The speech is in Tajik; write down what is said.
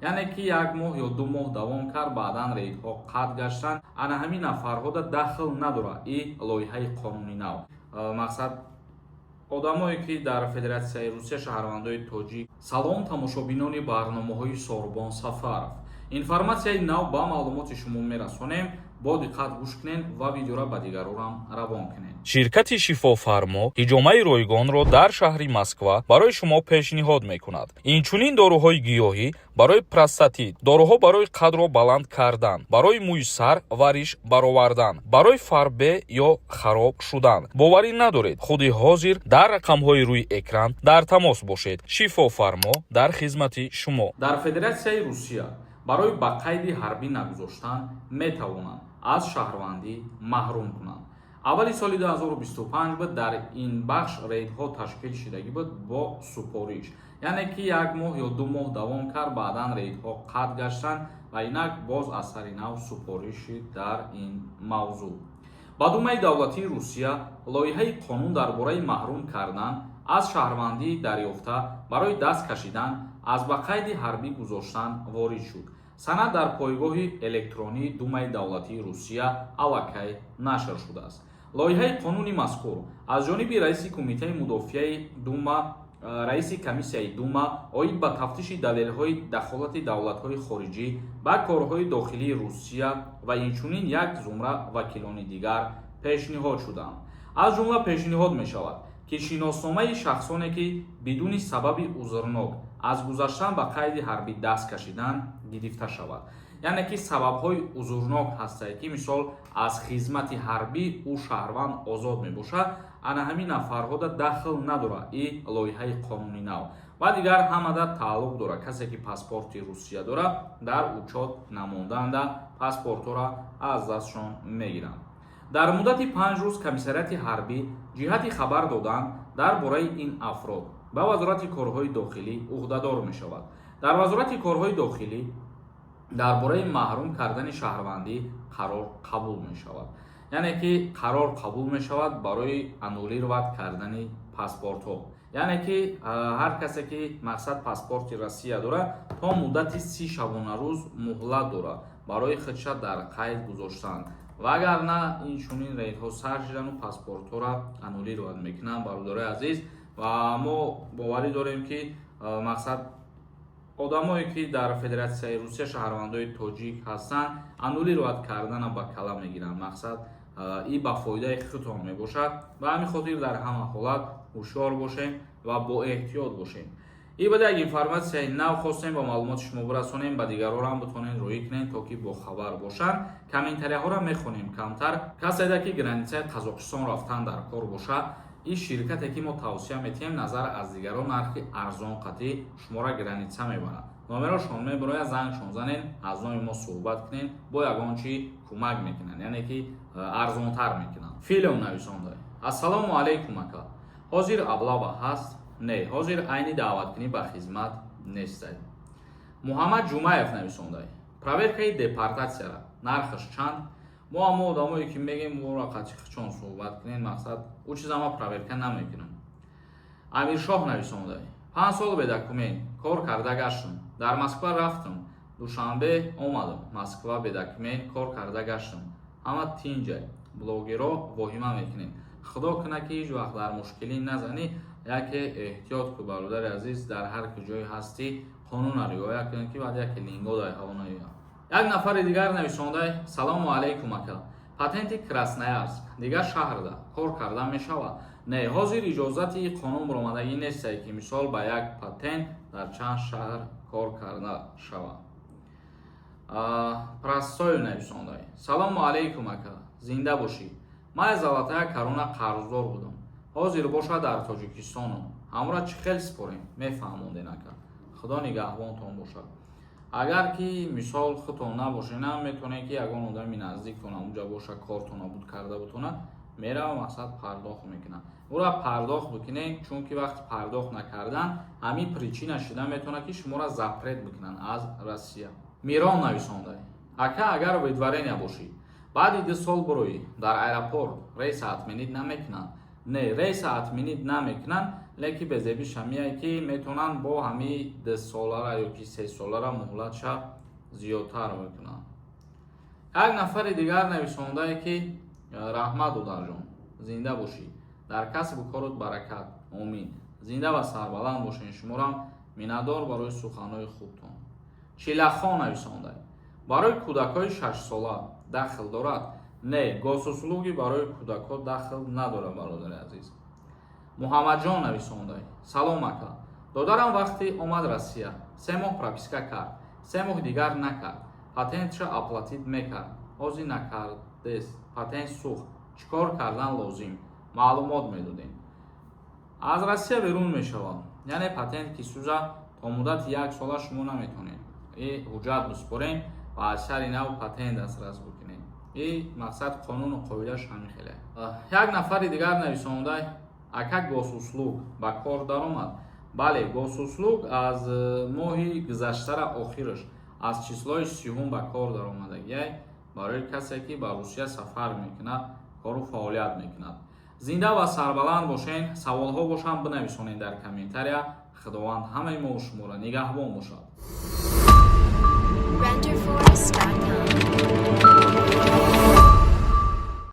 яъне ки 1 моҳ ё 2 моҳ давом кард, баъдан рейдҳо қатъ гаштанд. Ана ҳамин нафарҳода дахл надорад и лоиҳаи қонуни нав. Мақсад одамое ки дар Федератсияи Русия, шаҳрвандои тоҷик. Салом тамошобинони барномаҳои Сорбон Сафаров. Информатсияи нав ба маълумоти шумо мерасонем. Бо диққат гӯш кунед ва видеоро ба дигарорам равон кунед. ширкати Шифофармо иҷомаи ройгонро дар шаҳри Москва барои шумо пешниҳод мекунад. Инчунин доруҳои гиёҳӣ барои простатит, доруҳо барои қадро баланд кардан, барои мӯи сар ва риш баровардан, барои фарбе ё хароб шудан. Боварӣ надоред, худи ҳозир дар рақамҳои рӯи экран дар тамос бошед. Шифофармо дар хизмати шумо. Дар Федератсияи Русия барои ба қайди ҳарбӣ нагузоштан метавонанд аз шаҳрвандӣ маҳрум кунанд. Аввали соли 2025 буд дар ин бахш рейдҳо ташкил шудагӣ буд бо супориш, яъне ки 1 моҳ ё 2 моҳ давом кард, баъдан рейдҳо қатъ гаштанд ва инак боз аз сари нав супориш шуд дар ин мавзӯъ. Ба Думаи давлатии Русия лоиҳаи қонун дар бораи маҳрум кардан аз шаҳрвандӣ дарёфта барои даст кашидан аз ба қайди ҳарбӣ гузоштан ворид шуд. Санад дар пойгоҳи электронии Думаи давлатии Русия аллакай нашр шудааст. Лоиҳаи қонуни мазкур аз ҷониби раиси кумитаи мудофиаи Дума, раиси комиссияи Дума оид ба тафтиши далелҳои дахолати давлатҳои хориҷӣ ба корҳои дохилии Русия ва инчунин як зумра вакилони дигар пешниҳод шуданд. Аз ҷумла пешниҳод мешавад ки шиносномаи шахсоне ки бидуни сабаби узрнок аз гузаштан ба қайди ҳарбӣ даст кашидан гирифта шавад. Яъне ки сабабҳои узрнок ҳастанд ки мисол аз хизмати ҳарбӣ ӯ шаҳрванд озод мебошад. Ана ҳамин нафарҳода дахл надорад и лоиҳаи қонуни нав. Ва дигар ҳамада тааллуқ дорад касе ки паспорти Русия дорад дар учёт намонданда паспортҳоро аз дастшон мегиранд. Дар муддати 5 рӯз комиссарияти ҳарбӣ ҷиҳати хабар додан дар бораи ин афрод ба вазорати корҳои дохилӣ уҳдадор мешавад. Дар вазорати корҳои дохилӣ дар бораи маҳрум кардани шаҳрвандӣ қарор қабул мешавад. Яъне ки қарор қабул мешавад барои аннулировать кардани паспортҳо. Яъне ки ҳар касе ки мақсад паспорти Россия дорад то муддати 30 шабонарӯз муҳлат дорад барои худша дар қайд гузоштан. Ва агар на инчунин рейдҳо сар шудану паспортҳоро аннулировать мекунанд. Бародарои азиз, ва мо боварӣ дорем ки мақсад одамое ки дар Федератсияи Русия, шаҳрвандои тоҷик ҳастанд, аннулировать кардана ба кала мегиранд. Мақсад и ба фоидаи худтон мебошад. Ба ҳамин хотир дар ҳама ҳолат ҳушёр бошем ва боэҳтиёт бошем. И баъд як информатсияи нав хостем ба маълумоти шумо бирасонем, ба дигарорам битонед роӣ кунед, то ки бохабар бошанд. Комментарияҳоро мехонем камтар. Каседе ки границаи Қазоқистон рафтан дар кор бошад, ин ширкате ки мо тавсия метиҳем назар аз дигарон нархи арзон қатъӣ шуморо граница мебарад. номерошон мебирояд, зангшон занед, аз номи мо суҳбат кунед, бо ягон чӣ кӯмак мекунанд, яъне ки арзонтар мекунанд. Филм нависонда: ассалому алайкум ака, ҳозир аблава ҳаст? Не, ҳозир айни даъваткунӣ ба хизмат нестад. Муҳаммад Ҷумаев нависонда: проверкаи депортатсияра нархаш чанд? мо ҳама одамое ки мегем моро қатиқчон суҳбат кунед, мақсад ӯ чиза ма проверка намекунам. Амиршоҳ нависонда: 5 сол бедокумент кор карда гаштам. Дар Москва рафтам. Душанбе омадам. Москва бедокумент кор карда гаштам. Ҳама тинҷай. Блогеро воҳима мекунед. Худо куна ки ҳеҷ вақт дар мушкилӣ назанӣ. Яке эҳтиёт ку бародари азиз, дар ҳар куҷои ҳастӣ қонунро риоя кунед ки баъд яке лингодай ҳавонаия. Як нафари дигар нависондай: салому алайкум ака, патенти Красноярск дигар шаҳрда кор карда мешавад? Не, ҳозир иҷозати қонун баромадагӣ нестад ки мисол ба як патент дар чанд шаҳр кор карда шавад. Простой нависондай: салому алайкум ака, зинда бошӣ. Ман аз Золотая корона қарздор будам. ҳозир боша дар Тоҷикистонам. ҳамора чӣ хел спорем? Мефаҳмонден ака. Худо нигаҳбонтон бошад. агар ки мисол худтон набошед, наметавонед ки ягон одами наздиктон онҷа боша кортон набуд карда бутонад, мерава мақсад пардохт мекунад. ӯро пардохт бикунед, чунки вақти пардохт накардан ҳамин причина шуда метавонад ки шуморо запрет бикунанд аз Россия. Мирон нависондай: ака, агар видварения бошӣ, баъди 2 сол бироӣ дар аэропорт рейса отменид намекунанд? Не, рейса отменид намекунанд. леки безебиш ҳамияе ки метавонанд бо ҳами 10 солара ёки 3 солара муҳлатша зиёдтар мекунанд. як нафари дигар нависондае ки раҳмат додарҷон, зинда бошӣ, дар касбу корот баракат, омин, зинда ва сарбаланд бошен, шуморам миннатдор барои суханҳои хубтон. Чилахон нависондай: барои кӯдакҳои 6 сола дахл дорад? Не, госуслуги барои кӯдакҳо дахл надорад, бародари азиз. Муҳаммадҷон нависондай: салом ака, додарам вақте омад Россия, 3 моҳ прописка кард, 3 моҳ дигар накард, патентша аплатид мекард, ҳозир накардест, патент сӯхт, чӣ кор кардан лозим? Маълумот медодем. Аз Россия берун мешавад, яъне патент ки сӯза то муддати 1 сола шумо наметонед ҳуҷҷат биспорем ва аз шаҳри нав патент дастрас бикунем. Мақсад қонуну қоидааш ҳамин хеле. Як нафари дигар нависондай: ака госуслуг ба кор даромад? Бале, госуслуг аз моҳи гузаштара охираш аз числои 30 ба кор даромадагиай барои касе ки ба Русия сафар мекунад, кору фаъолият мекунад. Зинда ва сарбаланд бошен. Саволҳо бошанд, бинависонед дар комментария. Худованд ҳамаи мо шуморо нигаҳбон бошад.